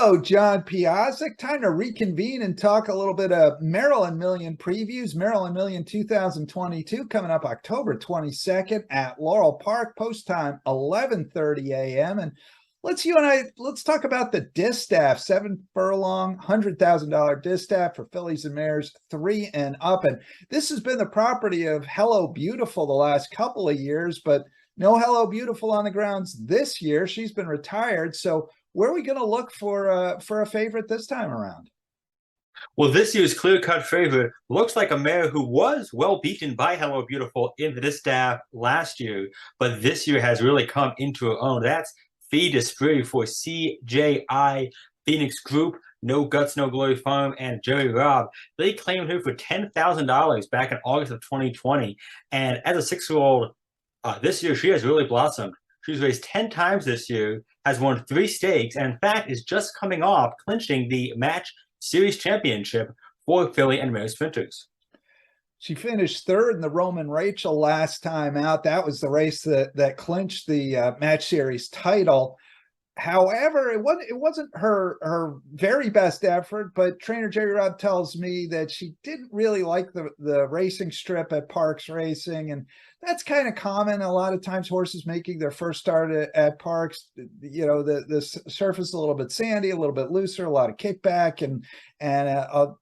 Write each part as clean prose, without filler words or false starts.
Hello, John Piassek. Time to reconvene and talk a little bit of Maryland Million previews. Maryland Million 2022 coming up October 22nd at Laurel Park. Post time 11:30 a.m. And let's talk about the distaff. 7 furlong, $100,000 distaff for fillies and mares 3 and up. And this has been the property of Hello Beautiful the last couple of years, but no Hello Beautiful on the grounds this year. She's been retired. So where are we going to look for a favorite this time around? Well, this year's clear-cut favorite looks like a mare who was well beaten by Hello Beautiful in the distaff last year, but this year has really come into her own. That's Fille for CJI Phoenix Group, No Guts, No Glory Farm, and Jerry Robb. They claimed her for $10,000 back in August of 2020, and as a 6-year-old, this year she has really blossomed. She's raced 10 times this year, has won 3 stakes, and in fact is just coming off clinching the Match Series Championship for filly and mare sprinters. She finished third in the Roman Rachel last time out. That was the race that clinched the Match Series title. However, it wasn't her very best effort, but trainer Jerry Robb tells me that she didn't really like the racing strip at Parks Racing, and that's kind of common. A lot of times horses making their first start at Parks, you know, the surface a little bit sandy, a little bit looser, a lot of kickback, and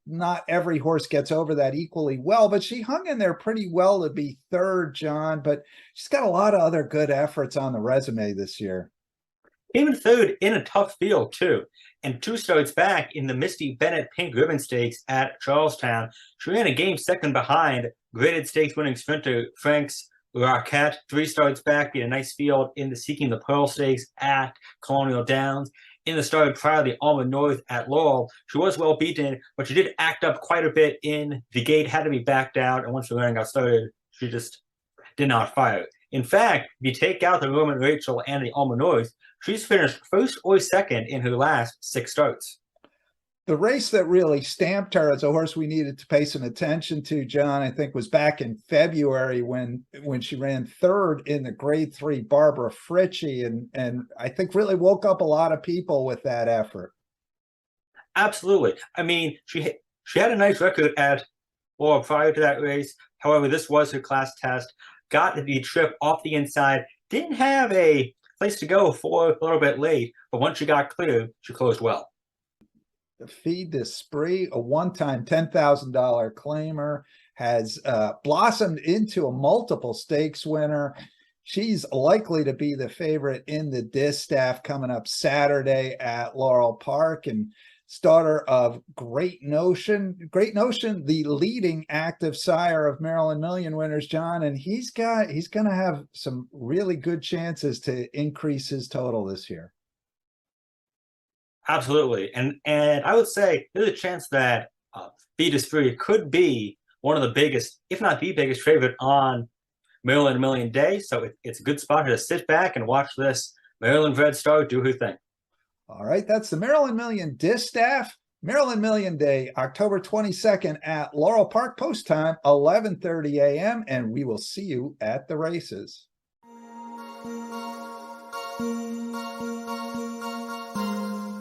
not every horse gets over that equally well, but she hung in there pretty well to be third, John, but she's got a lot of other good efforts on the resume this year. Even third in a tough field, too. And 2 starts back in the Misty Bennett Pink Ribbon Stakes at Charlestown, she ran a game second behind graded stakes winning sprinter Frank's Rocket. 3 starts back in a nice field in the Seeking the Pearl Stakes at Colonial Downs. In the start prior to the Almond North at Laurel, she was well beaten, but she did act up quite a bit in the gate, had to be backed out, and once the running got started, she just did not fire. In fact, if you take out the Roman Rachel and the Almond North, she's finished first or second in her last 6 starts. The race that really stamped her as a horse we needed to pay some attention to, John, I think was back in February when she ran third in the Grade 3 Barbara Fritchie, and I think really woke up a lot of people with that effort. Absolutely. I mean, she had a nice record at Laurel prior to that race. However, this was her class test. Got the trip off the inside. Didn't have a place to go for a little bit late, but once she got clear, she closed well. The Feed the Spree, a one-time $10,000 claimer, has blossomed into a multiple stakes winner. She's likely to be the favorite in the distaff coming up Saturday at Laurel Park, and daughter of Great Notion, the leading active sire of Maryland Million winners, John, and he's going to have some really good chances to increase his total this year. Absolutely, and I would say there's a chance that Fille the Spree could be one of the biggest, if not the biggest, favorite on Maryland Million Day. So it's a good spot to sit back and watch this Maryland-bred star do her thing. All right, that's the Maryland Million distaff. Maryland Million Day, October 22nd at Laurel Park, post time 11:30 a.m., and we will see you at the races.